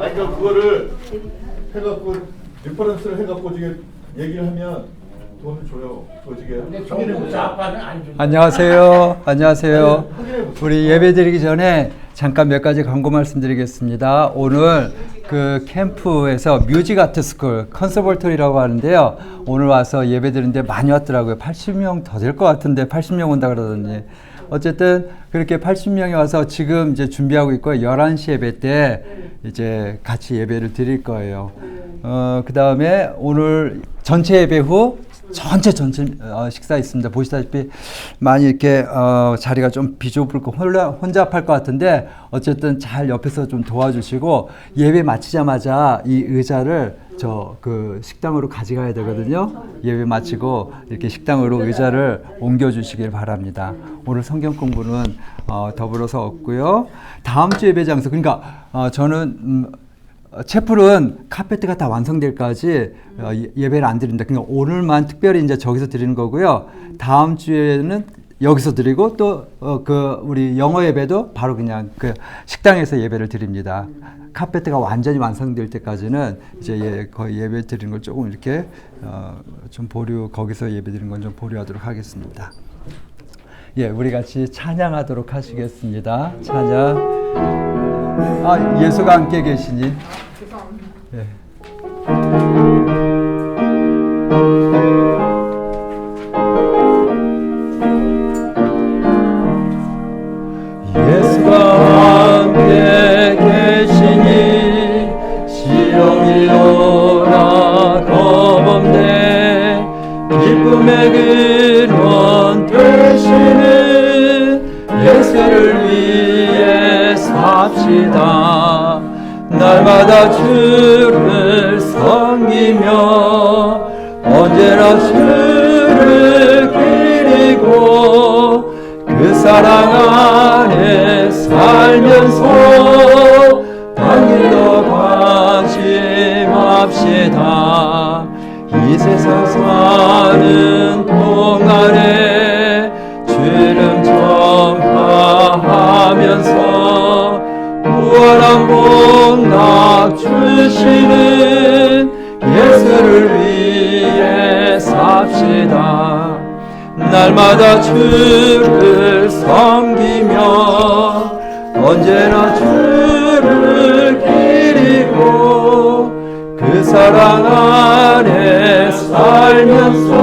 아니 그러니까 그거를 해갖고 리퍼런스를 해갖고 지금 얘기를 하면 돈을 줘요. 그거 지금 확인해보자. 안녕하세요. 안녕하세요. 우리 예배 드리기 전에 잠깐 몇 가지 광고 말씀드리겠습니다. 오늘 그 캠프에서 뮤직 아트 스쿨 컨서버토리라고 하는데요. 오늘 와서 예배 드리는데 많이 왔더라고요. 80명 더 될 것 같은데 80명 온다 그러더니. 어쨌든 그렇게 80명이 와서 지금 이제 준비하고 있고요. 11시 예배 때 이제 같이 예배를 드릴 거예요. 그 다음에 오늘 전체 예배 후 전체 식사 있습니다. 보시다시피 많이 이렇게 자리가 좀 비좁을 거 혼잡할 것 같은데 어쨌든 잘 옆에서 좀 도와주시고 예배 마치자마자 이 의자를 그 식당으로 가져가야 되거든요. 예배 마치고 이렇게 식당으로 의자를 옮겨주시길 바랍니다. 오늘 성경 공부는 더불어서 없고요. 다음 주 예배 장소 그러니까 저는 채플은 카페트가 다 완성될 때까지 예배를 안 드립니다. 그러니까 오늘만 특별히 이제 저기서 드리는 거고요. 다음 주에는 여기서 드리고 또 우리 영어 예배도 바로 그냥 그 식당에서 예배를 드립니다. 카페트가 완전히 완성될 때까지는 이제 거의 예배 드리는 걸 조금 이렇게 좀 거기서 예배 드리는 건 좀 보류하도록 하겠습니다. 예, 우리 같이 찬양하도록 하시겠습니다. 찬양. 예수가 함께 계시니. 예. 예수가 함께 계시니 시험일로나 겁없네 기쁨의 근원 되시는 예수를 위해 삽시다. 날마다 주를 섬기며 언제나 주를 기리고 그 사랑 안에 살면서 당길로 방심합시다. 이 세상 사는 동안에 주름 전파하면서 무한한 복락 주시는 예수를 위해 삽시다. 날마다 주를 섬기며 언제나 주를 기리고 그 사랑 안에 살면서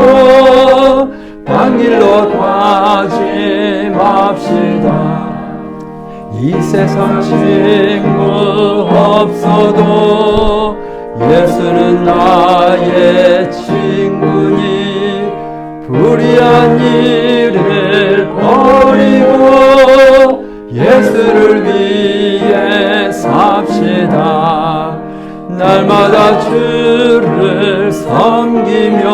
딴길로 다짐합시다. 이 세상 친구 없어도 예수는 나의 친구니 불의한 일을 버리고 예수를 위해 삽시다. 날마다 주를 섬기며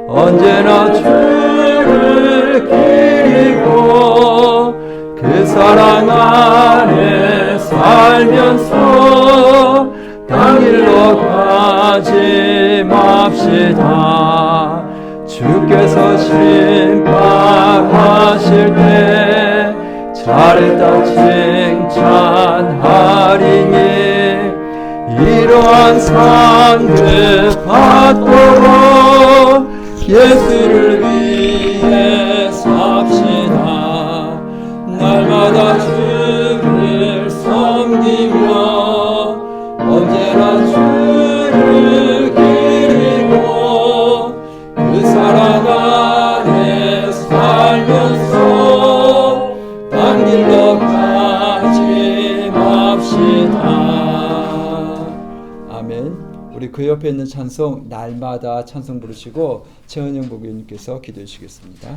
언제나 주를 기리고 그 사랑 안에 살면서 당길로 다짐합시다. 주께서 심판하실 때 잘했다 칭찬하리니 이러한 상급 받도록 예수를 위해 삽시다. 날마다 주를 섬기며 언제나 주를 기리고 그 사랑 안에 살면서 딴 길로 다짐합시다. 아멘. 우리 그 옆에 있는 찬송 날마다 찬송 부르시고 최은영 목사님께서 기도해 주시겠습니다.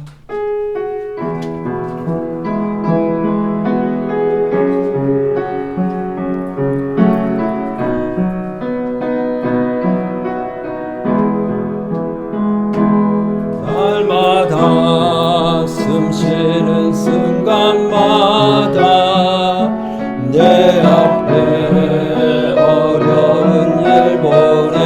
날마다 숨쉬는 순간마다 내 앞에 어려운 일 보내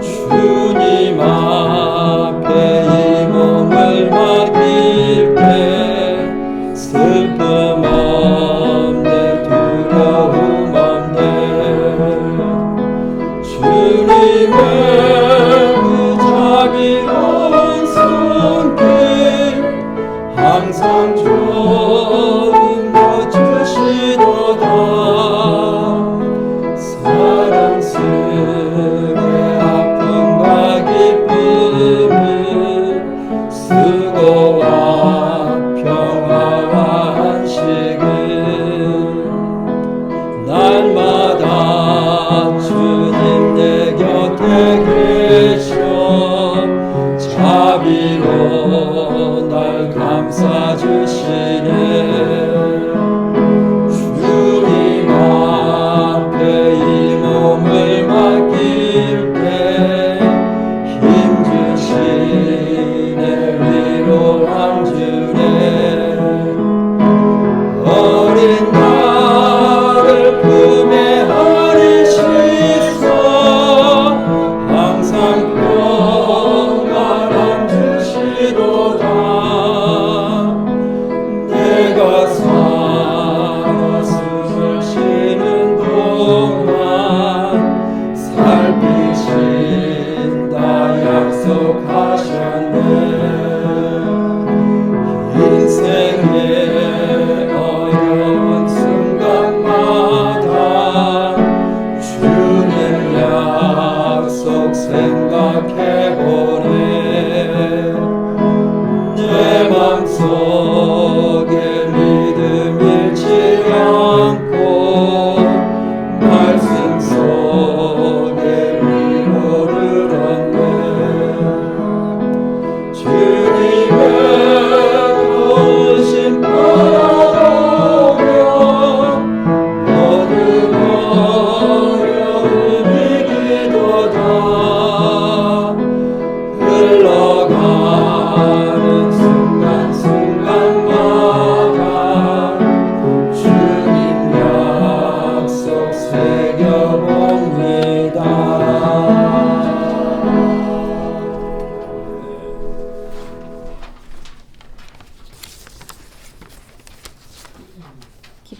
주님 앞에 이 몸을 맡길 때 슬픔 없네 두려움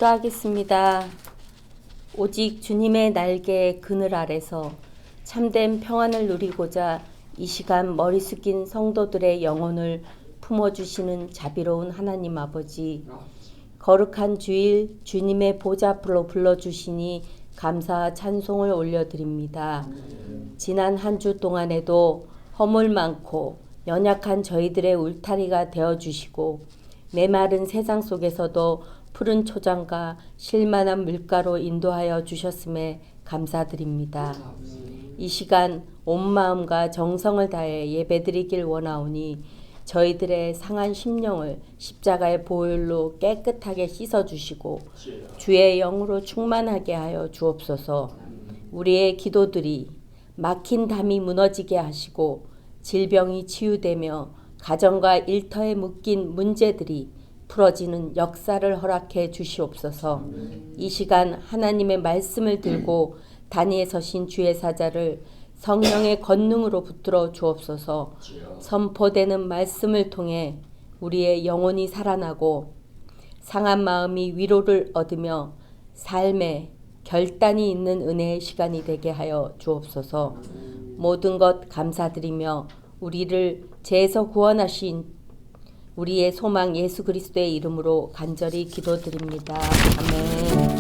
기도하겠습니다. 오직 주님의 날개의 그늘 아래서 참된 평안을 누리고자 이 시간 머리 숙인 성도들의 영혼을 품어주시는 자비로운 하나님 아버지, 거룩한 주일 주님의 보좌 앞으로 불러주시니 감사와 찬송을 올려드립니다. 지난 한 주 동안에도 허물 많고 연약한 저희들의 울타리가 되어주시고 메마른 세상 속에서도 푸른 초장과 실만한 물가로 인도하여 주셨음에 감사드립니다. 이 시간 온 마음과 정성을 다해 예배드리길 원하오니 저희들의 상한 심령을 십자가의 보혈로 깨끗하게 씻어주시고 주의 영으로 충만하게 하여 주옵소서. 우리의 기도들이 막힌 담이 무너지게 하시고 질병이 치유되며 가정과 일터에 묶인 문제들이 풀어지는 역사를 허락해 주시옵소서. 이 시간 하나님의 말씀을 들고 단위에 서신 주의 사자를 성령의 권능으로 붙들어 주옵소서. 선포되는 말씀을 통해 우리의 영혼이 살아나고 상한 마음이 위로를 얻으며 삶에 결단이 있는 은혜의 시간이 되게 하여 주옵소서. 모든 것 감사드리며 우리를 죄에서 구원하신 우리의 소망 예수 그리스도의 이름으로 간절히 기도드립니다. 아멘.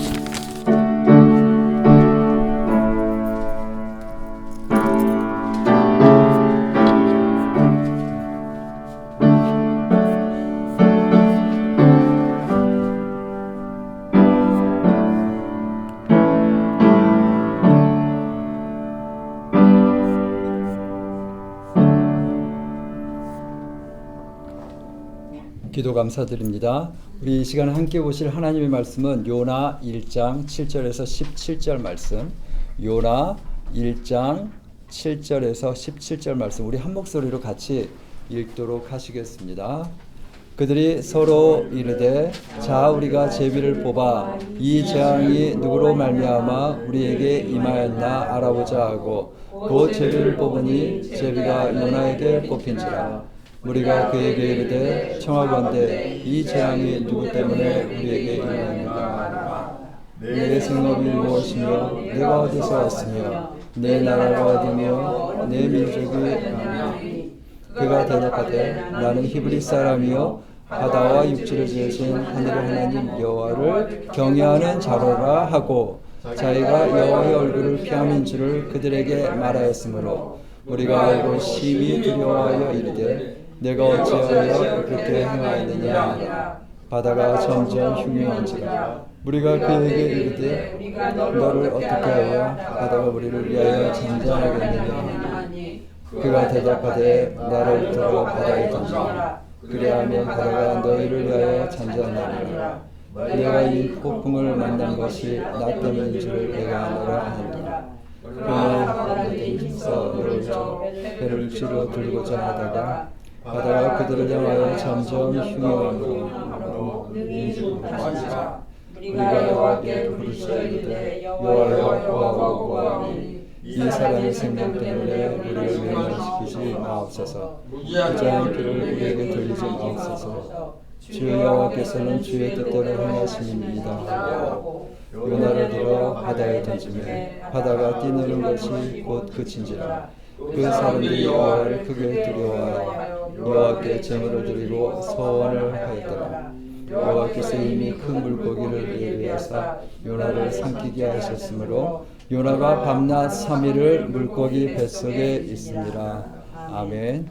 기도 감사드립니다. 우리 이 시간에 함께 보실 하나님의 말씀은 요나 1장 7절에서 17절 말씀, 요나 1장 7절에서 17절 말씀 우리 한 목소리로 같이 읽도록 하시겠습니다. 그들이 서로 이르되 자 우리가 제비를 뽑아 이 재앙이 누구로 말미암아 우리에게 임하였나 알아보자 하고 곧 제비를 뽑으니 제비가 요나에게 뽑힌지라. 우리가 그에게 이르되 청하건대 이 재앙이 누구 때문에 우리에게 임하였는가. 내 생업이 무엇이며 내가 어디서 왔으며 내 나라가 어디며 내 민족이 어디며. 그가 대답하되 나는 히브리 사람이요 바다와 육지를 지으신 하늘의 하나님 여호와를 경외하는 자로라 하고 자기가 여호와의 얼굴을 피함인 줄을 그들에게 말하였으므로 우리가 알고 심히 두려워하여 이르되 내가 어찌하여 그렇게 행하였느냐. 바다가 점점 흉흉한지라. 우리가 그에게 이르되 너를 어떻게 하여 바다가 우리를 위하여 잠잠하겠느냐. 그가 대답하되 나를 들어 바다에 던지라. 그리하면 바다가 너희를 위하여 잠잠하리라. 내가 이 폭풍을 만난 것이 나 때문인 줄을 내가 너라 하느니라. 그러나 바다들이 힘써 너를 배를 쥐러 들고자 하다가 바다가 그들을 향하여 점점 흉흉함으로 우리가 여호와께 부르짖으되 여호와여 구하오니 이 사람의 생명 때문에 우리를 멸망시키지 마옵소서. 무지한 길을 우리에게 돌리지 마옵소서. 주 여호와께서는 주의 뜻대로 행하심입니다. 요나를 들어 바다에 던지매 바다가 뛰노는 것이 곧 그친지라. 그 사람들이 여호와를 크게 두려워하여 여호와께 제물을 드리고 서원을 하였더라. 여호와께서 이미 큰 물고기를 예비하사 요나를 삼키게 하셨으므로 요나가 밤낮 3일을 물고기 뱃속에 있습니다. 아멘.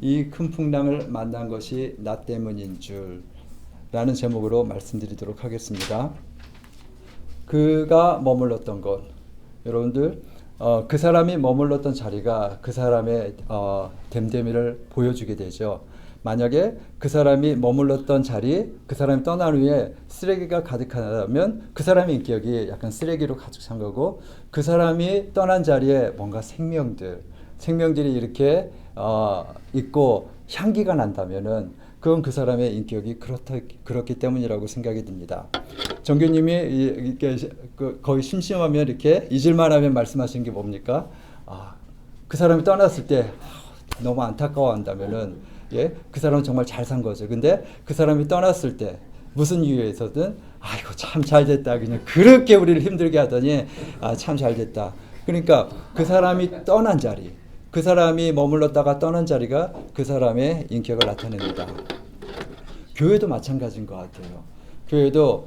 이 큰 풍랑을 만난 것이 나 때문인 줄 라는 제목으로 말씀드리도록 하겠습니다. 그가 머물렀던 곳, 여러분들 그 사람이 머물렀던 자리가 그 사람의 됨됨이를 보여주게 되죠. 만약에 그 사람이 머물렀던 자리, 그 사람이 떠난 후에 쓰레기가 가득하다면 그 사람의 인격이 약간 쓰레기로 가득 찬 거고, 그 사람이 떠난 자리에 뭔가 생명들이 이렇게 있고 향기가 난다면은 그건 그 사람의 인격이 그렇기 때문이라고 생각이 듭니다. 정교님이 이렇게 거의 심심하면 이렇게 잊을만 하면 말씀하시는 게 뭡니까? 그 사람이 떠났을 때 너무 안타까워한다면은 그 사람은 정말 잘 산 거죠. 근데 그 사람이 떠났을 때 무슨 이유에서든 아이고 참 잘됐다 그냥 그렇게 우리를 힘들게 하더니 참 잘됐다. 그러니까 그 사람이 떠난 자리, 그 사람이 머물렀다가 떠난 자리가 그 사람의 인격을 나타냅니다. 교회도 마찬가지인 것 같아요. 교회도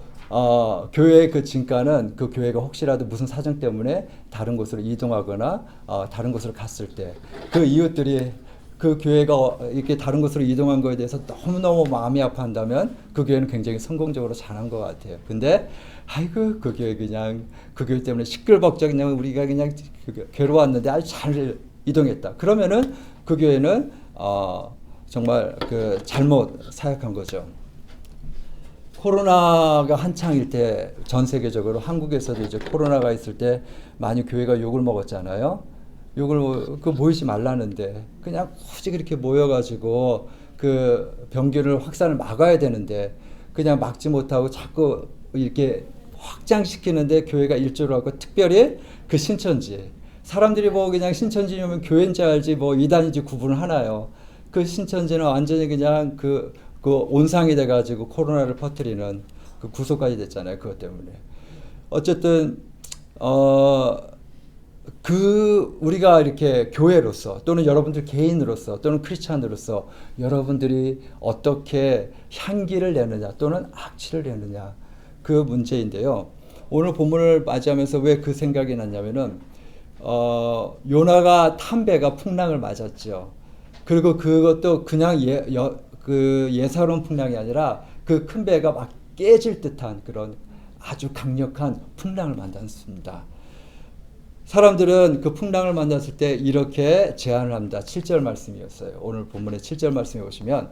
교회의 그 진가는 그 교회가 혹시라도 무슨 사정 때문에 다른 곳으로 이동하거나 다른 곳으로 갔을 때 그 이웃들이 그 교회가 이렇게 다른 곳으로 이동한 거에 대해서 너무너무 마음이 아파한다면 그 교회는 굉장히 성공적으로 잘한 것 같아요. 근데 아이고 그 교회 그냥 그 교회 때문에 시끌벅적 그냥 우리가 그냥 괴로웠는데 아주 잘 이동했다. 그러면은 그 교회는 정말 그 잘못 사역한 거죠. 코로나가 한창일 때 전 세계적으로 한국에서도 이제 코로나가 있을 때 많이 교회가 욕을 먹었잖아요. 욕을 모이지 말라는데 그냥 굳이 그렇게 모여가지고 그 병균을 확산을 막아야 되는데 그냥 막지 못하고 자꾸 이렇게 확장시키는데 교회가 일조를 하고 특별히 그 신천지 사람들이 뭐 그냥 신천지면 교회인지 알지 뭐 이단인지 구분을 하나요. 그 신천지는 완전히 그냥 그 온상이 돼가지고 코로나를 퍼뜨리는 그 구소까지 됐잖아요. 그것 때문에. 어쨌든 우리가 이렇게 교회로서 또는 여러분들 개인으로서 또는 크리스찬으로서 여러분들이 어떻게 향기를 내느냐 또는 악취를 내느냐 그 문제인데요. 오늘 본문을 맞이하면서 왜 그 생각이 났냐면은 요나가 탄 배가 풍랑을 맞았죠. 그리고 그것도 그냥 예사로운 풍랑이 아니라 그 큰 배가 막 깨질 듯한 그런 아주 강력한 풍랑을 만났습니다. 사람들은 그 풍랑을 만났을 때 이렇게 제안을 합니다. 7절 말씀이었어요. 오늘 본문의 7절 말씀에 보시면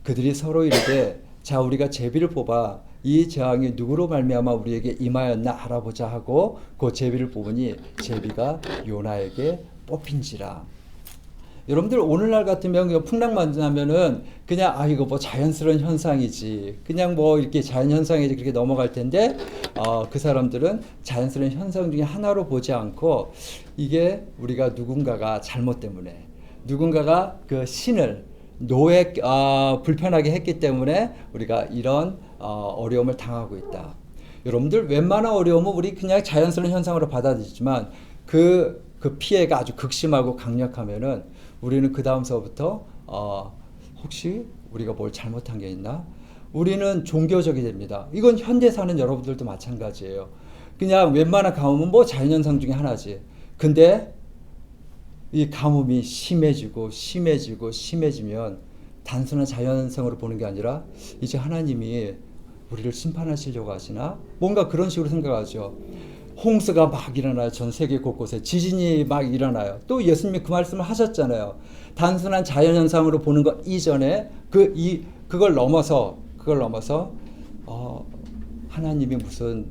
그들이 서로 이르되 자 우리가 제비를 뽑아 이 재앙이 누구로 말미암아 우리에게 임하였나 알아보자 하고 그 제비를 뽑으니 제비가 요나에게 뽑힌지라. 여러분들 오늘날 같으면 풍랑 만나면은 그냥 이거 뭐 자연스러운 현상이지 그냥 뭐 이렇게 자연 현상이지 그렇게 넘어갈 텐데 그 사람들은 자연스러운 현상 중에 하나로 보지 않고 이게 우리가 누군가가 잘못 때문에 누군가가 그 신을 불편하게 했기 때문에 우리가 이런 어려움을 당하고 있다. 여러분들 웬만한 어려움은 우리 그냥 자연스러운 현상으로 받아들이지만 그 피해가 아주 극심하고 강력하면은 우리는 그 다음서부터 혹시 우리가 뭘 잘못한 게 있나? 우리는 종교적이 됩니다. 이건 현대 사는 여러분들도 마찬가지예요. 그냥 웬만한 가뭄은 뭐 자연현상 중에 하나지. 근데 이 가뭄이 심해지면 단순한 자연현상으로 보는 게 아니라 이제 하나님이 우리를 심판하시려고 하시나? 뭔가 그런 식으로 생각하죠. 홍수가 막 일어나요. 전 세계 곳곳에 지진이 막 일어나요. 또 예수님이 그 말씀을 하셨잖아요. 단순한 자연현상으로 보는 것 이전에 그걸 넘어서 하나님이 무슨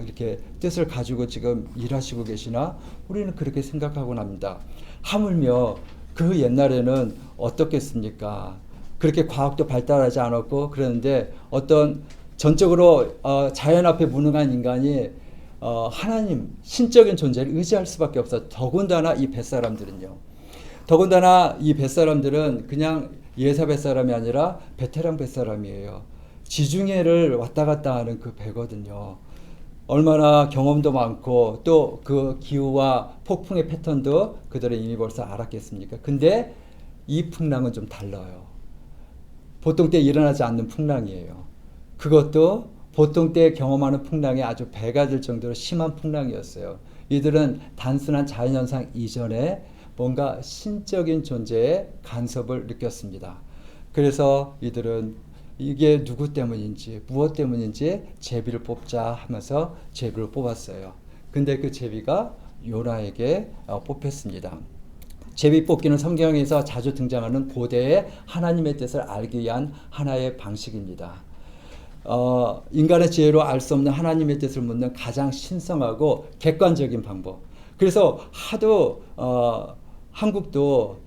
이렇게 뜻을 가지고 지금 일하시고 계시나? 우리는 그렇게 생각하곤 합니다. 하물며 그 옛날에는 어떻겠습니까? 그렇게 과학도 발달하지 않았고 그랬는데 어떤 전적으로 자연 앞에 무능한 인간이 하나님 신적인 존재를 의지할 수밖에 없어. 더군다나 이 뱃사람들은요. 더군다나 이 뱃사람들은 그냥 예사 뱃사람이 아니라 베테랑 뱃사람이에요. 지중해를 왔다 갔다 하는 그 배거든요. 얼마나 경험도 많고 또 그 기후와 폭풍의 패턴도 그들은 이미 벌써 알았겠습니까? 근데 이 풍랑은 좀 달라요. 보통 때 일어나지 않는 풍랑이에요. 그것도 보통 때 경험하는 풍랑이 아주 배가 될 정도로 심한 풍랑이었어요. 이들은 단순한 자연현상 이전에 뭔가 신적인 존재의 간섭을 느꼈습니다. 그래서 이들은 이게 누구 때문인지 무엇 때문인지 제비를 뽑자 하면서 제비를 뽑았어요. 근데 그 제비가 요나에게 뽑혔습니다. 제비 뽑기는 성경에서 자주 등장하는 고대의 하나님의 뜻을 알기 위한 하나의 방식입니다. 인간의 지혜로 알 수 없는 하나님의 뜻을 묻는 가장 신성하고 객관적인 방법. 그래서 하도 한국도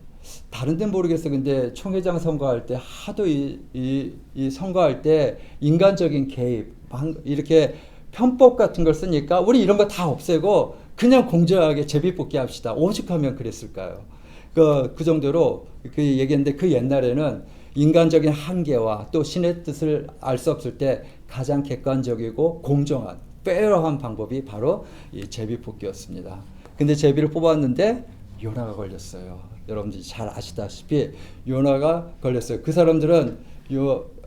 다른 데는 모르겠어요. 근데 총회장 선거할 때 하도 이 선거할 때 인간적인 개입, 이렇게 편법 같은 걸 쓰니까 우리 이런 거 다 없애고 그냥 공정하게 제비뽑기 합시다. 오죽하면 그랬을까요? 그 정도로 그 얘기했는데 그 옛날에는 인간적인 한계와 또 신의 뜻을 알 수 없을 때 가장 객관적이고 공정한 페어한 방법이 바로 이 제비뽑기였습니다. 근데 제비를 뽑았는데 요나가 걸렸어요. 여러분들이 잘 아시다시피 요나가 걸렸어요. 그 사람들은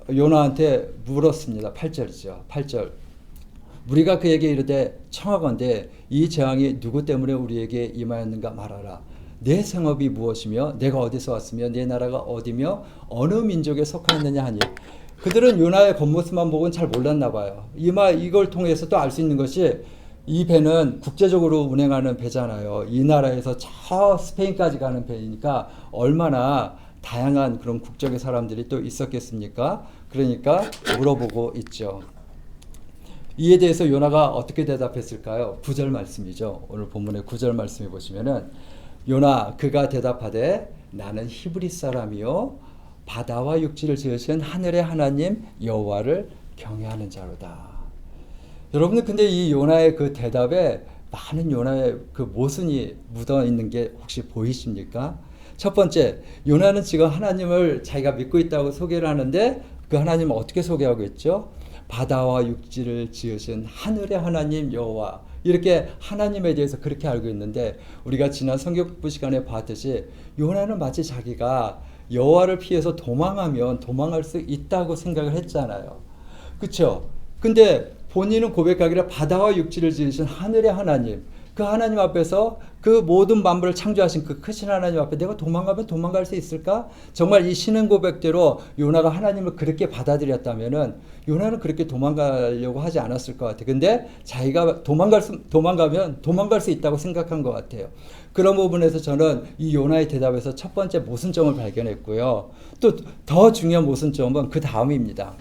요나한테 물었습니다. 8절이죠. 8절. 우리가 그에게 이르되 청하건대 이 재앙이 누구 때문에 우리에게 임하였는가 말하라. 내 생업이 무엇이며 내가 어디서 왔으며 내 나라가 어디며 어느 민족에 속하였느냐 하니 그들은 요나의 겉모습만 보고는 잘 몰랐나 봐요. 이걸 통해서 또 알 수 있는 것이 이 배는 국제적으로 운행하는 배잖아요. 이 나라에서 저 스페인까지 가는 배니까 얼마나 다양한 그런 국적의 사람들이 또 있었겠습니까? 그러니까 물어보고 있죠. 이에 대해서 요나가 어떻게 대답했을까요? 9절 말씀이죠. 오늘 본문의 9절 말씀에 보시면은 요나 그가 대답하되 나는 히브리 사람이요 바다와 육지를 지으신 하늘의 하나님 여호와를 경외하는 자로다. 여러분들 근데 이 요나의 그 대답에 많은 요나의 그 모순이 묻어 있는 게 혹시 보이십니까? 첫 번째, 요나는 지금 하나님을 자기가 믿고 있다고 소개를 하는데 그 하나님을 어떻게 소개하고 있죠? 바다와 육지를 지으신 하늘의 하나님 여호와, 이렇게 하나님에 대해서 그렇게 알고 있는데 우리가 지난 성경 공부 시간에 봤듯이 요나는 마치 자기가 여호와를 피해서 도망하면 도망할 수 있다고 생각을 했잖아요. 그렇죠? 근데 본인은 고백하기를 바다와 육지를 지으신 하늘의 하나님, 그 하나님 앞에서 그 모든 만물을 창조하신 그 크신 하나님 앞에 내가 도망가면 도망갈 수 있을까? 정말 이 신앙 고백대로 요나가 하나님을 그렇게 받아들였다면은 요나는 그렇게 도망가려고 하지 않았을 것 같아요. 근데 자기가 도망가면 도망갈 수 있다고 생각한 것 같아요. 그런 부분에서 저는 이 요나의 대답에서 첫 번째 모순점을 발견했고요. 또 더 중요한 모순점은 그 다음입니다.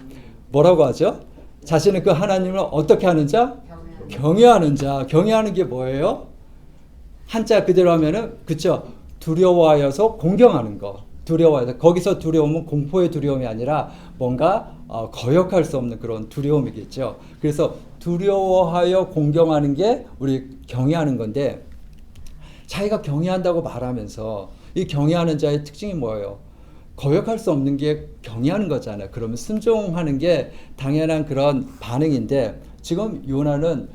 뭐라고 하죠? 자신은 그 하나님을 어떻게 하는 자? 경외하는 자. 경외하는 게 뭐예요? 한자 그대로 하면은 그쵸? 두려워하여서 공경하는 거. 두려워해서 거기서 두려움은 공포의 두려움이 아니라 뭔가 거역할 수 없는 그런 두려움이겠죠. 그래서 두려워하여 공경하는 게 우리 경외하는 건데 자기가 경외한다고 말하면서 이 경외하는 자의 특징이 뭐예요? 거역할 수 없는 게 경외하는 거잖아요. 그러면 순종하는 게 당연한 그런 반응인데 지금 요나는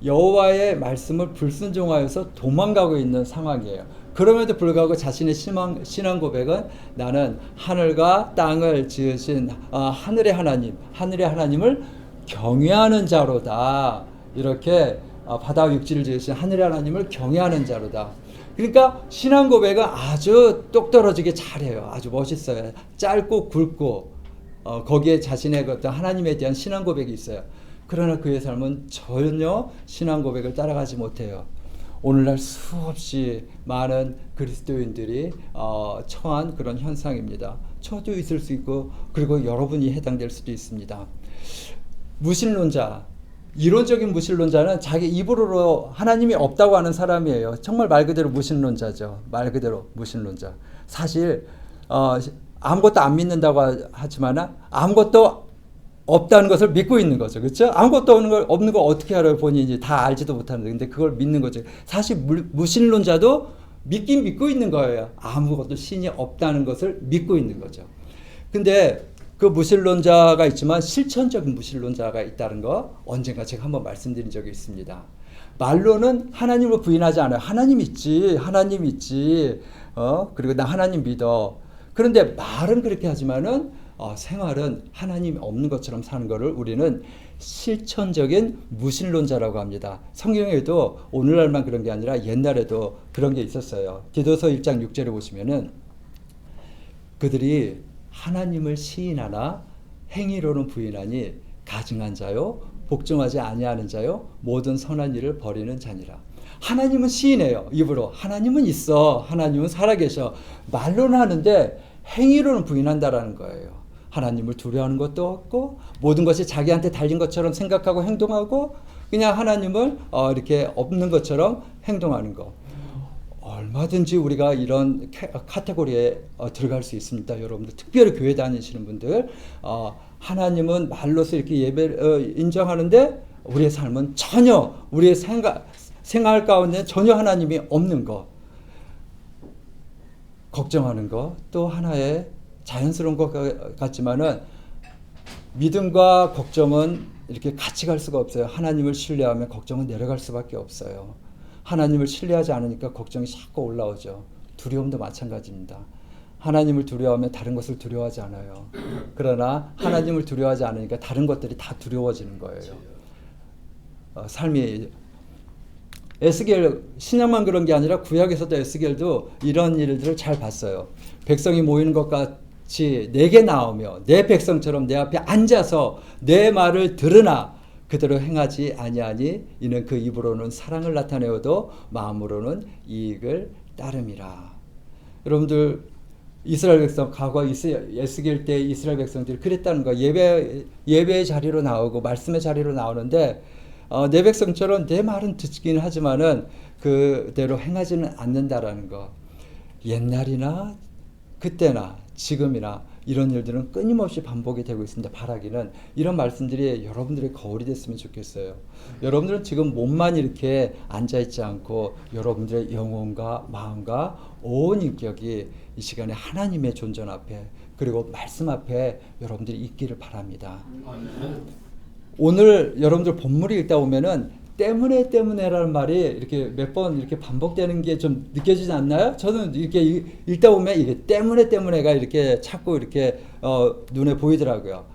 여호와의 말씀을 불순종하여서 도망가고 있는 상황이에요. 그럼에도 불구하고 자신의 신앙 고백은 나는 하늘과 땅을 지으신 하늘의 하나님을 경외하는 자로다. 이렇게 바다와 육지를 지으신 하늘의 하나님을 경외하는 자로다. 그러니까 신앙 고백은 아주 똑떨어지게 잘해요. 아주 멋있어요. 짧고 굵고 거기에 자신의 어떤 하나님에 대한 신앙 고백이 있어요. 그러나 그의 삶은 전혀 신앙 고백을 따라가지 못해요. 오늘날 수없이 많은 그리스도인들이 처한 그런 현상입니다. 저도 있을 수 있고 그리고 여러분이 해당될 수도 있습니다. 무신론자, 이론적인 무신론자는 자기 입으로 하나님이 없다고 하는 사람이에요. 정말 말 그대로 무신론자죠. 말 그대로 무신론자. 사실 아무것도 안 믿는다고 하지만 아무것도 없다는 것을 믿고 있는 거죠. 그렇죠? 아무것도 없는 걸 어떻게 알아요? 본인이 다 알지도 못하는데. 근데 그걸 믿는 거죠. 사실 무신론자도 믿긴 믿고 있는 거예요. 아무것도 신이 없다는 것을 믿고 있는 거죠. 근데 그 무신론자가 있지만 실천적인 무신론자가 있다는 거 언젠가 제가 한번 말씀드린 적이 있습니다. 말로는 하나님을 부인하지 않아요. 하나님 있지. 그리고 나 하나님 믿어. 그런데 말은 그렇게 하지만은 생활은 하나님이 없는 것처럼 사는 것을 우리는 실천적인 무신론자라고 합니다. 성경에도 오늘날만 그런 게 아니라 옛날에도 그런 게 있었어요. 디도서 1장 6절에 보시면은 그들이 하나님을 시인하나 행위로는 부인하니 가증한 자요 복종하지 아니하는 자요 모든 선한 일을 버리는 자니라. 하나님은 시인해요. 입으로 하나님은 있어. 하나님은 살아계셔. 말로는 하는데 행위로는 부인한다라는 거예요. 하나님을 두려워하는 것도 없고 모든 것이 자기한테 달린 것처럼 생각하고 행동하고 그냥 하나님을 이렇게 없는 것처럼 행동하는 거. 얼마든지 우리가 이런 카테고리에 들어갈 수 있습니다. 여러분들 특별히 교회 다니시는 분들 하나님은 말로서 이렇게 예배를 인정하는데 우리의 삶은 전혀 우리의 생활 가운데 전혀 하나님이 없는 거, 걱정하는 거, 또 하나의 자연스러운 것 같지만은 믿음과 걱정은 이렇게 같이 갈 수가 없어요. 하나님을 신뢰하면 걱정은 내려갈 수밖에 없어요. 하나님을 신뢰하지 않으니까 걱정이 자꾸 올라오죠. 두려움도 마찬가지입니다. 하나님을 두려워하면 다른 것을 두려워하지 않아요. 그러나 하나님을 두려워하지 않으니까 다른 것들이 다 두려워지는 거예요. 삶이 에스겔 신약만 그런 게 아니라 구약에서도 에스겔도 이런 일들을 잘 봤어요. 백성이 모이는 것 같이 내게 나오며 내 백성처럼 내 앞에 앉아서 내 말을 들으나 그대로 행하지 아니하니 이는 그 입으로는 사랑을 나타내어도 마음으로는 이익을 따름이라. 여러분들 이스라엘 백성 과거 에스겔 때 이스라엘 백성들이 그랬다는 거. 예배의 자리로 나오고 말씀의 자리로 나오는데 내 백성처럼 내 말은 듣긴 하지만은 그대로 행하지는 않는다라는 거. 옛날이나 그때나 지금이나 이런 일들은 끊임없이 반복이 되고 있습니다. 바라기는 이런 말씀들이 여러분들의 거울이 됐으면 좋겠어요. 여러분들은 지금 몸만 이렇게 앉아있지 않고 여러분들의 영혼과 마음과 온 인격이 이 시간에 하나님의 존전 앞에 그리고 말씀 앞에 여러분들이 있기를 바랍니다. 오늘 여러분들 본문을 읽다 보면은 때문에라는 말이 이렇게 몇 번 이렇게 반복되는 게 좀 느껴지지 않나요? 저는 이렇게 읽다 보면 이게 때문에가 이렇게 자꾸 이렇게 눈에 보이더라고요.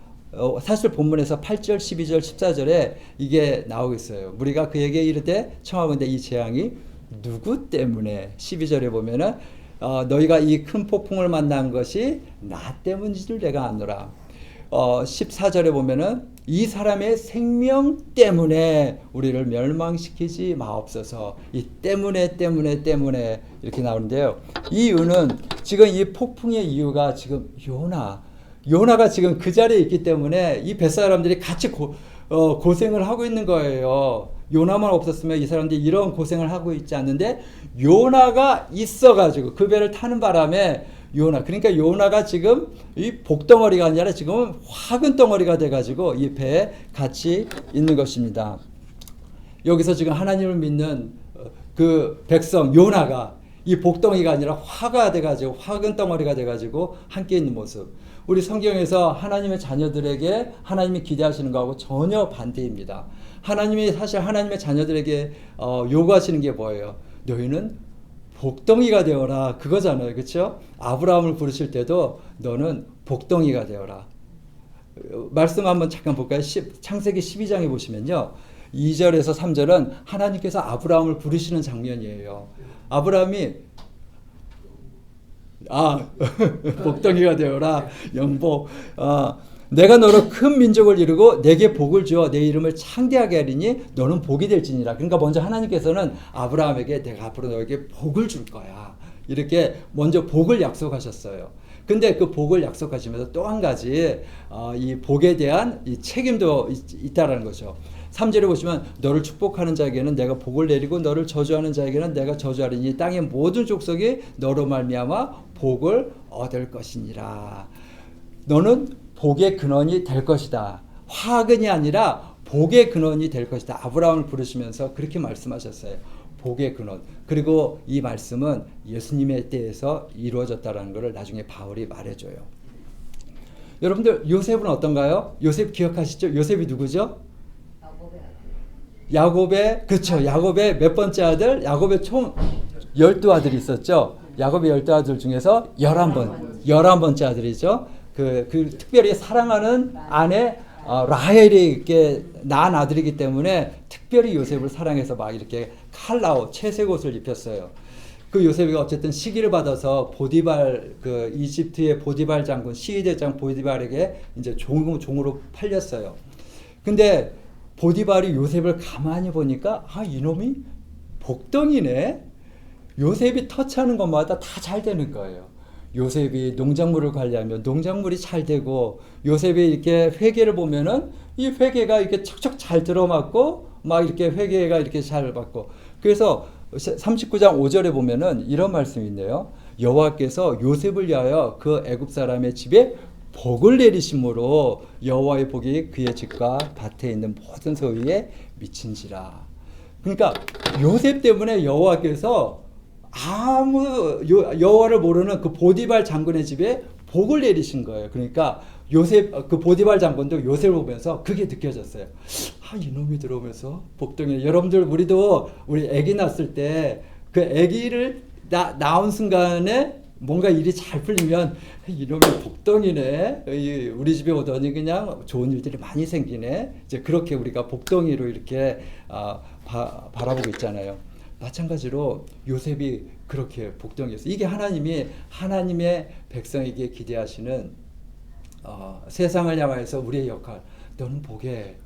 사실 본문에서 8절, 12절, 14절에 이게 나오고 있어요. 우리가 그에게 이르되 청하건대 이 재앙이 누구 때문에 12절에 보면은 너희가 이 큰 폭풍을 만난 것이 나 때문인지를 내가 아노라. 14절에 보면은 이 사람의 생명 때문에 우리를 멸망시키지 마옵소서. 이 때문에 이렇게 나오는데요. 이 이유는 지금 이 폭풍의 이유가 지금 요나가 지금 그 자리에 있기 때문에 이 뱃사람들이 같이 고생을 하고 있는 거예요. 요나만 없었으면 이 사람들이 이런 고생을 하고 있지 않는데 요나가 있어가지고 그 배를 타는 바람에 그러니까 요나가 지금 이 복덩어리가 아니라 지금은 화근 덩어리가 돼가지고 이 배에 같이 있는 것입니다. 여기서 지금 하나님을 믿는 그 백성 요나가 이 복덩이가 아니라 화가 돼가지고 화근 덩어리가 돼가지고 함께 있는 모습. 우리 성경에서 하나님의 자녀들에게 하나님이 기대하시는 거하고 전혀 반대입니다. 하나님이 사실 하나님의 자녀들에게 요구하시는 게 뭐예요? 너희는 복덩이가 되어라 그거잖아요. 그렇죠? 아브라함을 부르실 때도 너는 복덩이가 되어라. 말씀 한번 잠깐 볼까요? 창세기 12장에 보시면요. 2절에서 3절은 하나님께서 아브라함을 부르시는 장면이에요. 아브라함이 복덩이가 되어라 영복 내가 너로 큰 민족을 이루고 내게 복을 주어 내 이름을 창대하게 하리니 너는 복이 될지니라. 그러니까 먼저 하나님께서는 아브라함에게 내가 앞으로 너에게 복을 줄 거야. 이렇게 먼저 복을 약속하셨어요. 근데 그 복을 약속하시면서 또 한 가지 이 복에 대한 이 책임도 있다라는 거죠. 3절에 보시면 너를 축복하는 자에게는 내가 복을 내리고 너를 저주하는 자에게는 내가 저주하리니 땅의 모든 족속이 너로 말미암아 복을 얻을 것이니라. 너는 복의 근원이 될 것이다. 화근이 아니라 복의 근원이 될 것이다. 아브라함을 부르시면서 그렇게 말씀하셨어요. 복의 근원. 그리고 이 말씀은 예수님의 때에서 이루어졌다는 것을 나중에 바울이 말해줘요. 여러분들 요셉은 어떤가요? 요셉 기억하시죠? 요셉이 누구죠? 야곱의 그렇죠. 야곱의 몇 번째 아들? 야곱의 총 12아들이 있었죠. 야곱의 12아들 중에서 11번째 아들이죠. 그 특별히 사랑하는 아내 라헬이 이렇게 낳은 아들이기 때문에 특별히 요셉을 사랑해서 막 이렇게 칼라오 채색 옷을 입혔어요. 그 요셉이 어쨌든 시기를 받아서 보디발 그 이집트의 보디발 장군 시위대장 보디발에게 이제 종으로 팔렸어요. 근데 보디발이 요셉을 가만히 보니까 이놈이 복덩이네. 요셉이 터치하는 것마다 다 잘 되는 거예요. 요셉이 농작물을 관리하면 농작물이 잘 되고 요셉이 이렇게 회계를 보면은 이 회계가 이렇게 척척 잘 들어맞고 막 이렇게 회계가 이렇게 잘 받고 그래서 39장 5절에 보면은 이런 말씀이 있네요. 여호와께서 요셉을 위하여 그 애굽 사람의 집에 복을 내리심으로 여호와의 복이 그의 집과 밭에 있는 모든 소유에 미친지라. 그러니까 요셉 때문에 여호와께서 여호와를 모르는 그 보디발 장군의 집에 복을 내리신 거예요. 그러니까 요셉 그 보디발 장군도 요셉을 보면서 그게 느껴졌어요. 아, 이놈이 들어오면서 복덩이. 여러분들 우리 아기 낳았을 때 그 아기를 낳은 순간에 뭔가 일이 잘 풀리면 이놈이 복덩이네. 우리 집에 오더니 그냥 좋은 일들이 많이 생기네. 이제 그렇게 우리가 복덩이로 이렇게 바라보고 있잖아요. 마찬가지로 요셉이 그렇게 복덩이였어요. 이게 하나님의 백성에게 기대하시는 세상을 향해서 우리의 역할. 너는 복의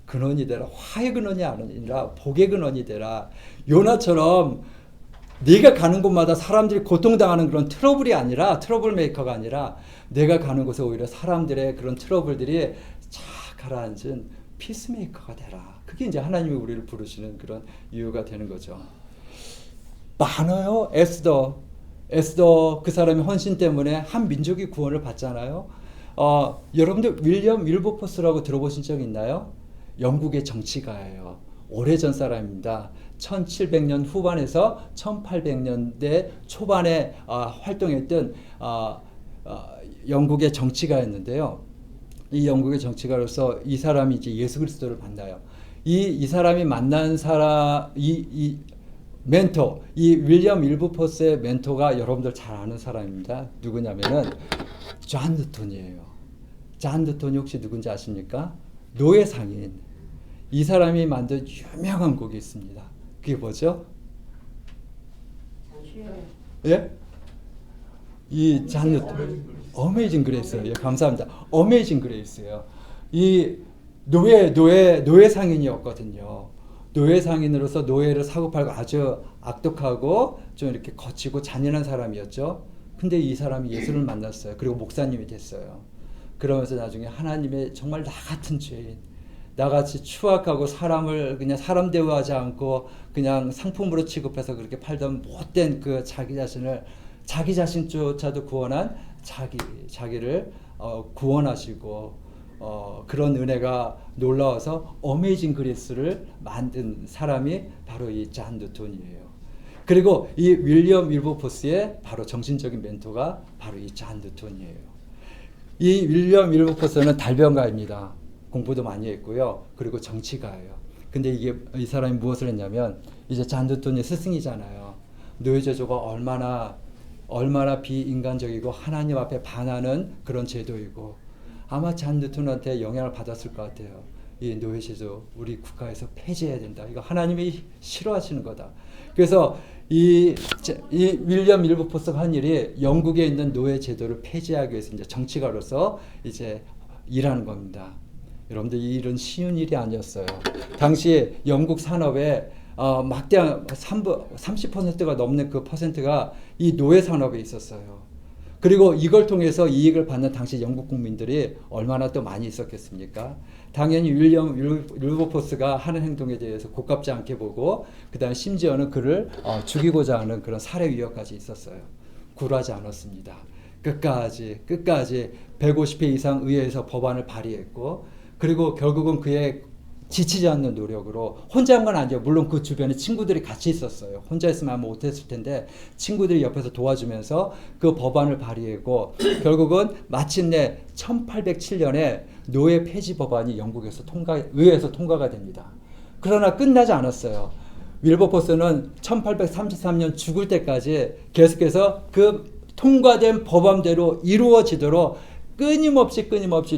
근원이 되라. 화의 근원이 아니라 복의 근원이 되라. 요나처럼 네가 가는 곳마다 사람들이 고통당하는 그런 트러블 메이커가 아니라 내가 가는 곳에 오히려 사람들의 그런 트러블들이 잘 가라앉은 피스메이커가 되라. 그게 이제 하나님이 우리를 부르시는 그런 이유가 되는 거죠. 많아요. 에스더 그 사람의 헌신 때문에 한 민족이 구원을 받잖아요. 여러분들 윌리엄 윌버포스라고 들어보신 적 있나요? 영국의 정치가예요. 오래전 사람입니다. 1700년 후반에서 1800년대 초반에 활동했던 영국의 정치가였는데요. 이 영국의 정치가로서 이 사람이 이제 예수 그리스도를 만나요. 이 사람이 만난 이 멘토, 이 윌리엄 윌버포스의 멘토가 여러분들 잘 아는 사람입니다. 누구냐면은 존 뉴턴이에요. 존 뉴턴이 혹시 누군지 아십니까? 노예 상인. 이 사람이 만든 유명한 곡이 있습니다. 그게 뭐죠? 예? 이 존 뉴턴. 어메이징 그레이스예요. 예, 감사합니다. 어메이징 그레이스예요. 이 노예 상인이었거든요. 노예 상인으로서 노예를 사고팔고 아주 악독하고 좀 이렇게 거치고 잔인한 사람이었죠. 근데 이 사람이 예수를 만났어요. 그리고 목사님이 됐어요. 그러면서 나중에 하나님의 정말 나 같은 죄인, 나같이 추악하고 사람을 그냥 사람 대우하지 않고 그냥 상품으로 취급해서 그렇게 팔던 못된 그 자기 자신조차도 구원한 자기를 구원하시고 그런 은혜가 놀라워서 어메이징 그레이스를 만든 사람이 바로 이 존 뉴턴이에요. 그리고 이 윌리엄 윌버포스의 바로 정신적인 멘토가 바로 이 존 뉴턴이에요. 이 윌리엄 윌버포스는 달변가입니다. 공부도 많이 했고요. 그리고 정치가예요. 근데 이 사람이 무엇을 했냐면 이제 존 뉴턴이 스승이잖아요. 노예제도가 얼마나 비인간적이고 하나님 앞에 반하는 그런 제도이고 아마 존 뉴턴한테 영향을 받았을 것 같아요. 이 노예제도 우리 국가에서 폐지해야 된다. 이거 하나님이 싫어하시는 거다. 그래서 이 윌리엄 윌버포스가 한 일이 영국에 있는 노예 제도를 폐지하기 위해서 이제 정치가로서 이제 일하는 겁니다. 여러분들 이 일은 쉬운 일이 아니었어요. 당시 영국 산업에 막대한 30%가 넘는 그 퍼센트가 이 노예 산업에 있었어요. 그리고 이걸 통해서 이익을 받는 당시 영국 국민들이 얼마나 또 많이 있었겠습니까? 당연히 윌리엄 윌버포스가 하는 행동에 대해서 고깝지 않게 보고 그다음 심지어는 그를 죽이고자 하는 그런 살해 위협까지 있었어요. 굴하지 않았습니다. 끝까지 150회 이상 의회에서 법안을 발의했고 그리고 결국은 그의 지치지 않는 노력으로 혼자 한 건 아니에요. 물론 그 주변에 친구들이 같이 있었어요. 혼자 있으면 아마 못했을 텐데 친구들이 옆에서 도와주면서 그 법안을 발의했고 결국은 마침내 1807년에 노예 폐지 법안이 영국에서 의회에서 통과가 됩니다. 그러나 끝나지 않았어요. 윌버포스는 1833년 죽을 때까지 계속해서 그 통과된 법안대로 이루어지도록 끊임없이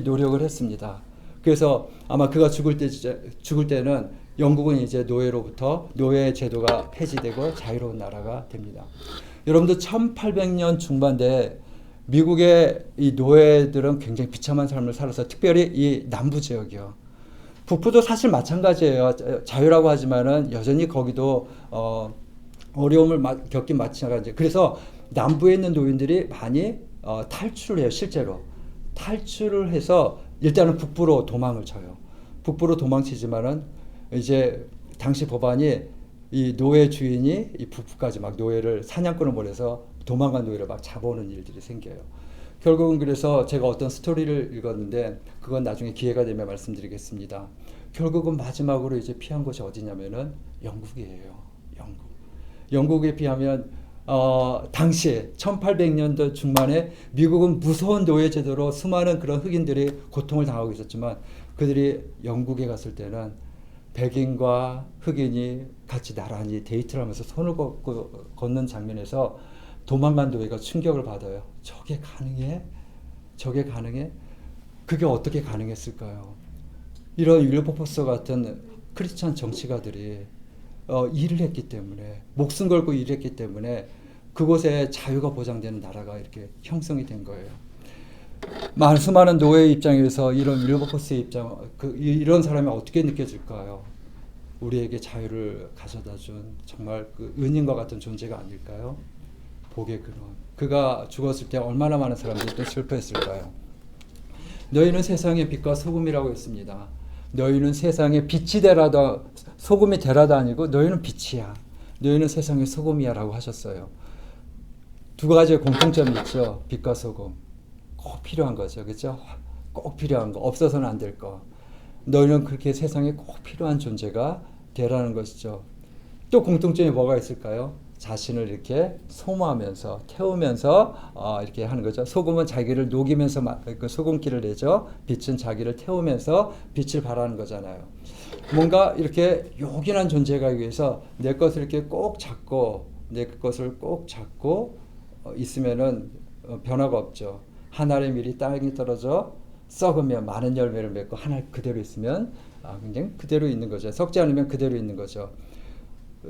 노력을 했습니다. 그래서 아마 그가 죽을 때는 영국은 이제 노예 제도가 폐지되고 자유로운 나라가 됩니다. 여러분들 1800년 중반대 미국의 이 노예들은 굉장히 비참한 삶을 살아서 특별히 이 남부 지역이요. 북부도 사실 마찬가지예요. 자유라고 하지만은 여전히 거기도 어려움을 겪긴 마찬가지예요. 그래서 남부에 있는 노인들이 많이 탈출을 해요. 실제로 탈출을 해서 일단은 북부로 도망을 쳐요. 북부로 도망치지만은 이제 당시 법안이 이 노예 주인이 이 북부까지 막 노예를 사냥꾼을 보내서 도망간 노예를 막 잡아오는 일들이 생겨요. 결국은 그래서 제가 어떤 스토리를 읽었는데 그건 나중에 기회가 되면 말씀드리겠습니다. 결국은 마지막으로 이제 피한 곳이 어디냐면은 영국이에요. 영국에 비하면 당시에 1800년도 중반에 미국은 무서운 노예제도로 수많은 그런 흑인들이 고통을 당하고 있었지만 그들이 영국에 갔을 때는 백인과 흑인이 같이 나란히 데이트를 하면서 손을 걷는 장면에서 도망간 노예가 충격을 받아요. 저게 가능해? 저게 가능해? 그게 어떻게 가능했을까요? 이런 윌버포스 같은 크리스찬 정치가들이 일을 했기 때문에, 목숨 걸고 일했기 때문에 그곳에 자유가 보장되는 나라가 이렇게 형성이 된 거예요. 수많은 노예의 입장에서 이런 윌버포스의 입장, 이런 사람이 어떻게 느껴질까요? 우리에게 자유를 가져다 준 정말 그 은인과 같은 존재가 아닐까요? 복의 근원. 그가 죽었을 때 얼마나 많은 사람들이 또 슬퍼했을까요? 너희는 세상의 빛과 소금이라고 했습니다. 너희는 세상의 빛이 되라도 소금이 되라도 아니고 너희는 빛이야. 너희는 세상의 소금이야 라고 하셨어요. 두 가지의 공통점이 있죠. 빛과 소금. 꼭 필요한 거죠. 그렇죠? 꼭 필요한 거. 없어서는 안 될 거. 너희는 그렇게 세상에 꼭 필요한 존재가 되라는 것이죠. 또 공통점이 뭐가 있을까요? 자신을 이렇게 소모하면서 태우면서 이렇게 하는 거죠. 소금은 자기를 녹이면서 그 소금기를 내죠. 빛은 자기를 태우면서 빛을 발하는 거잖아요. 뭔가 이렇게 요긴한 존재가 위해서 내 것을 이렇게 꼭 잡고 내 것을 꼭 잡고 있으면은 변화가 없죠. 한 알의 밀이 땅에 떨어져 썩으면 많은 열매를 맺고 한 알 그대로 있으면 그냥 그대로 있는 거죠. 썩지 않으면 그대로 있는 거죠.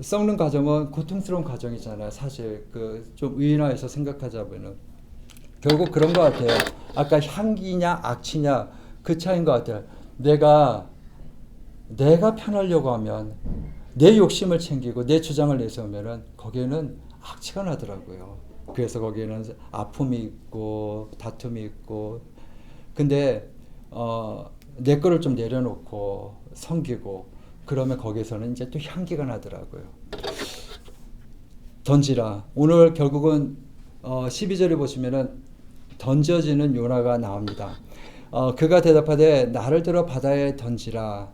썩는 과정은 고통스러운 과정이잖아요. 사실 좀 의인화해서 생각하자면은 결국 그런 것 같아요. 아까 향기냐 악취냐 그 차이인 것 같아요. 내가 편하려고 하면 내 욕심을 챙기고 내 주장을 내세우면은 거기에는 악취가 나더라고요. 그래서 거기에는 아픔이 있고 다툼이 있고. 근데 내 거를 좀 내려놓고 섬기고 그러면 거기에서는 이제 또 향기가 나더라고요. 던지라. 오늘 결국은 12절에 보시면은 던져지는 요나가 나옵니다. 그가 대답하되 나를 들어 바다에 던지라.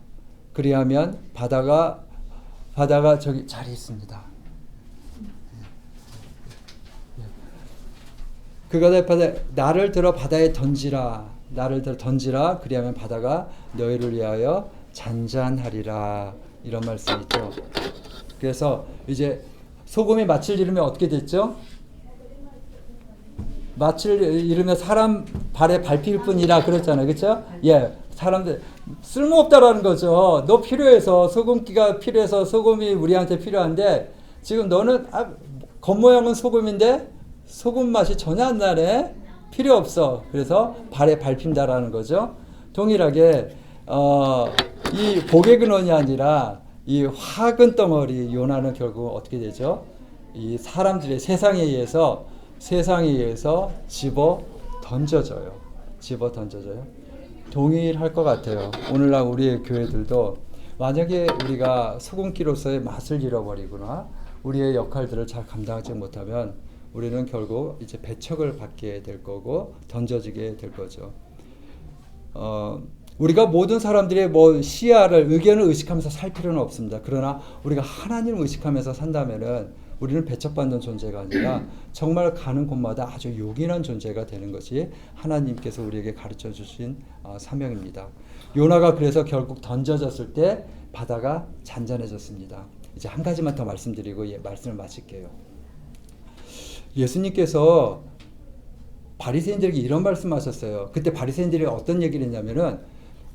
그리하면 바다가 저기 자리에 있습니다. 그가 대답하되 나를 들어 바다에 던지라. 나를 들어 던지라. 그리하면 바다가 너희를 위하여 잔잔하리라. 이런 말씀이 있죠. 그래서 이제 소금이 낯을 잃으면 어떻게 됐죠? 낯을 잃으면 사람 발에 밟힐 뿐이라 그랬잖아요. 그렇죠? 예. 사람들 쓸모없다라는 거죠. 너 필요해서 소금기가 필요해서 소금이 우리한테 필요한데 지금 너는 겉모양은 소금인데 소금 맛이 전혀 안 나네. 필요 없어. 그래서 발에 밟힌다라는 거죠. 동일하게 이 복의 근원이 아니라 이 화근 덩어리 요나는 결국 어떻게 되죠? 이 사람들의 세상에 의해서 집어 던져져요. 동일할 것 같아요. 오늘날 우리의 교회들도 만약에 우리가 소금기로서의 맛을 잃어버리거나 우리의 역할들을 잘 감당하지 못하면 우리는 결국 이제 배척을 받게 될 거고 던져지게 될 거죠. 우리가 모든 사람들의 시야를 의견을 의식하면서 살 필요는 없습니다. 그러나 우리가 하나님을 의식하면서 산다면은 우리는 배척받는 존재가 아니라 정말 가는 곳마다 아주 요긴한 존재가 되는 것이 하나님께서 우리에게 가르쳐 주신 사명입니다. 요나가 그래서 결국 던져졌을 때 바다가 잔잔해졌습니다. 이제 한 가지만 더 말씀드리고 말씀을 마칠게요. 예수님께서 바리새인들에게 이런 말씀하셨어요. 그때 바리새인들이 어떤 얘기를 했냐면은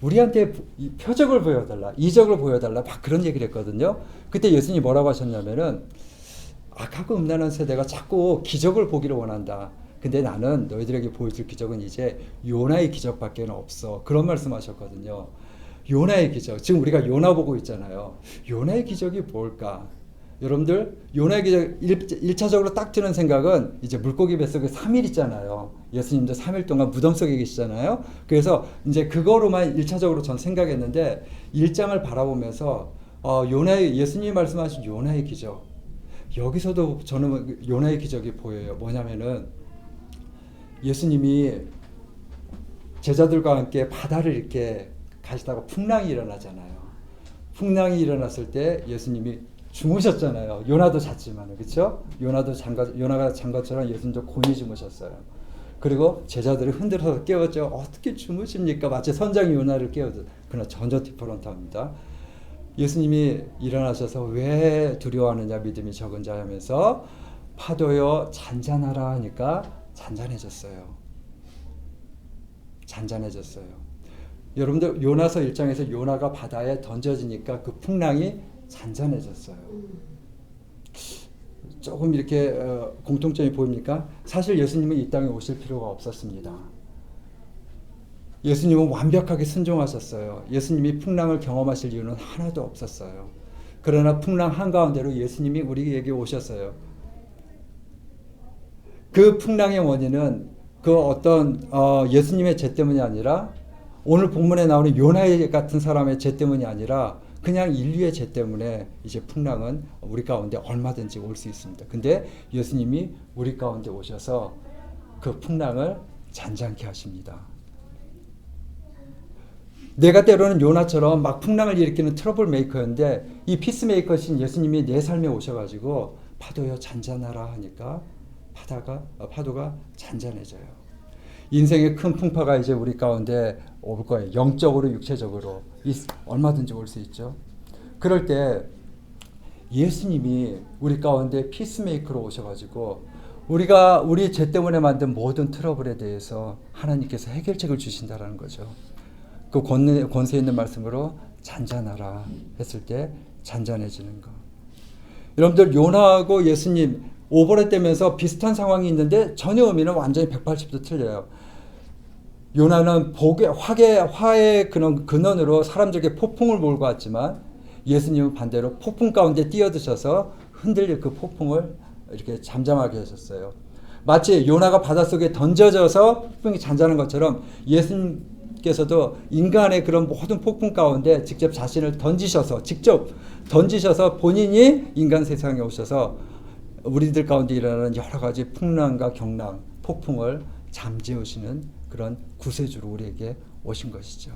우리한테 표적을 보여달라, 이적을 보여달라 막 그런 얘기를 했거든요. 그때 예수님이 뭐라고 하셨냐면은 악하고 음란한 세대가 자꾸 기적을 보기를 원한다. 근데 나는 너희들에게 보여줄 기적은 이제 요나의 기적밖에 없어. 그런 말씀하셨거든요. 요나의 기적. 지금 우리가 요나 보고 있잖아요. 요나의 기적이 뭘까? 여러분들 요나의 기적 1차적으로 딱 드는 생각은 이제 물고기 뱃속에 3일 있잖아요. 예수님도 3일 동안 무덤 속에 계시잖아요. 그래서 이제 그거로만 1차적으로 전 생각했는데 1장을 바라보면서 예수님이 말씀하신 요나의 기적, 여기서도 저는 요나의 기적이 보여요. 뭐냐면은 예수님이 제자들과 함께 바다를 이렇게 가시다가 풍랑이 일어나잖아요. 풍랑이 일어났을 때 예수님이 주무셨잖아요. 요나도 잤지만, 그렇죠? 요나가 잔 것처럼 예수님도 곤히 주무셨어요. 그리고 제자들이 흔들어서 깨웠죠. 어떻게 주무십니까? 마치 선장이 요나를 깨워도. 그러나 전혀 디퍼런트합니다. 예수님이 일어나셔서 왜 두려워하느냐 믿음이 적은 자 하면서 파도여 잔잔하라 하니까 잔잔해졌어요. 잔잔해졌어요. 여러분들 요나서 1장에서 요나가 바다에 던져지니까 그 풍랑이 잔잔해졌어요. 조금 이렇게 공통점이 보입니까? 사실 예수님은 이 땅에 오실 필요가 없었습니다. 예수님은 완벽하게 순종하셨어요. 예수님이 풍랑을 경험하실 이유는 하나도 없었어요. 그러나 풍랑 한가운데로 예수님이 우리에게 오셨어요. 그 풍랑의 원인은 그 어떤 예수님의 죄 때문이 아니라 오늘 본문에 나오는 요나 같은 사람의 죄 때문이 아니라 그냥 인류의 죄 때문에 이제 풍랑은 우리 가운데 얼마든지 올 수 있습니다. 근데 예수님이 우리 가운데 오셔서 그 풍랑을 잔잔케 하십니다. 내가 때로는 요나처럼 막 풍랑을 일으키는 트러블 메이커였는데 이 피스메이커신 예수님이 내 삶에 오셔가지고 파도여 잔잔하라 하니까 파도가 잔잔해져요. 인생의 큰 풍파가 이제 우리 가운데 올 거예요. 영적으로 육체적으로 얼마든지 올 수 있죠. 그럴 때 예수님이 우리 가운데 피스메이커로 오셔가지고 우리가 우리 죄 때문에 만든 모든 트러블에 대해서 하나님께서 해결책을 주신다라는 거죠. 그 권세 있는 말씀으로 잔잔하라 했을 때 잔잔해지는 거. 여러분들 요나하고 예수님 오버랩되면서 비슷한 상황이 있는데 전혀 의미는 완전히 180도 틀려요. 요나는 화의 근원으로 사람들에게 폭풍을 몰고 왔지만 예수님은 반대로 폭풍 가운데 뛰어드셔서 흔들릴 그 폭풍을 이렇게 잠잠하게 하셨어요. 마치 요나가 바닷속에 던져져서 폭풍이 잔잔한 것처럼 예수님께서도 인간의 그런 모든 폭풍 가운데 직접 던지셔서 본인이 인간 세상에 오셔서 우리들 가운데 일어나는 여러 가지 풍랑과 경랑, 폭풍을 잠재우시는 그런 구세주로 우리에게 오신 것이죠.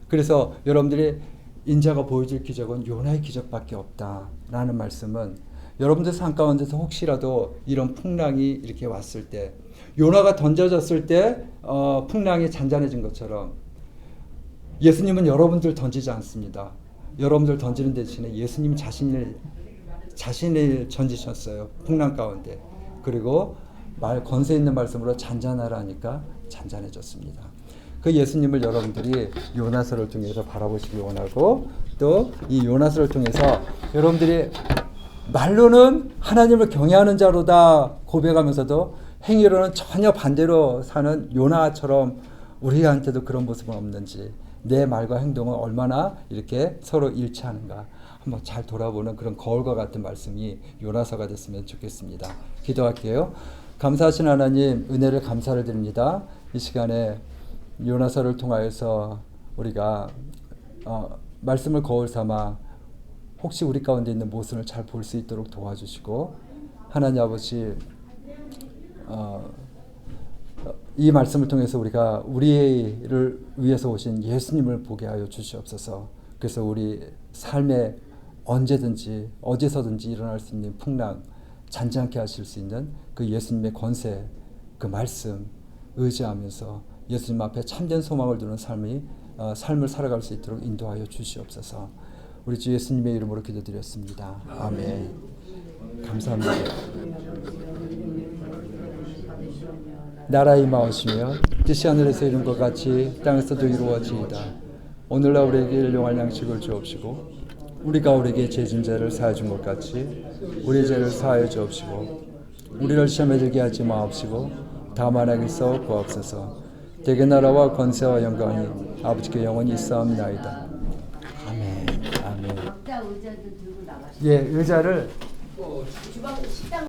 그래서 여러분들이 인자가 보여줄 기적은 요나의 기적밖에 없다라는 말씀은 여러분들 삶 가운데서 혹시라도 이런 풍랑이 이렇게 왔을 때 요나가 던져졌을 때 풍랑이 잔잔해진 것처럼 예수님은 여러분들 던지지 않습니다. 여러분들 던지는 대신에 예수님 자신을 던지셨어요. 풍랑 가운데. 그리고 권세 있는 말씀으로 잔잔하라 하니까 잔잔해졌습니다. 그 예수님을 여러분들이 요나서를 통해서 바라보시기 원하고 또 이 요나서를 통해서 여러분들이 말로는 하나님을 경외하는 자로다 고백하면서도 행위로는 전혀 반대로 사는 요나처럼 우리한테도 그런 모습은 없는지 내 말과 행동은 얼마나 이렇게 서로 일치하는가 한번 잘 돌아보는 그런 거울과 같은 말씀이 요나서가 됐으면 좋겠습니다. 기도할게요. 감사하신 하나님 은혜를 감사를 드립니다. 이 시간에 요나서를 통하여서 우리가 말씀을 거울 삼아 혹시 우리 가운데 있는 모순을 잘 볼 수 있도록 도와주시고 하나님 아버지 이 말씀을 통해서 우리가 우리를 위해서 오신 예수님을 보게 하여 주시옵소서. 그래서 우리 삶에 언제든지 어디서든지 일어날 수 있는 풍랑 잔잔케 하실 수 있는 그 예수님의 권세 그 말씀 의지하면서 예수님 앞에 참된 소망을 두는 삶을 살아갈 수 있도록 인도하여 주시옵소서. 우리 주 예수님의 이름으로 기도드렸습니다. 아멘. 감사합니다. 나라의 마오시며 뜻이 하늘에서 이룬 것 같이 땅에서도 이루어지이다. 오늘날 우리에게 일용할 양식을 주옵시고 우리가 우리에게 죄진 자를 사하여 준 것 같이 우리의 죄를 사하여 주옵시고 우리를 시험에 들게 하지 마옵시고 다만 악에서 구하옵소서. 대개 나라와 권세와 영광이 아버지께 영원히 있사옵나이다. 아멘. 아멘. 의자도 들고 나가시죠. 예, 의자를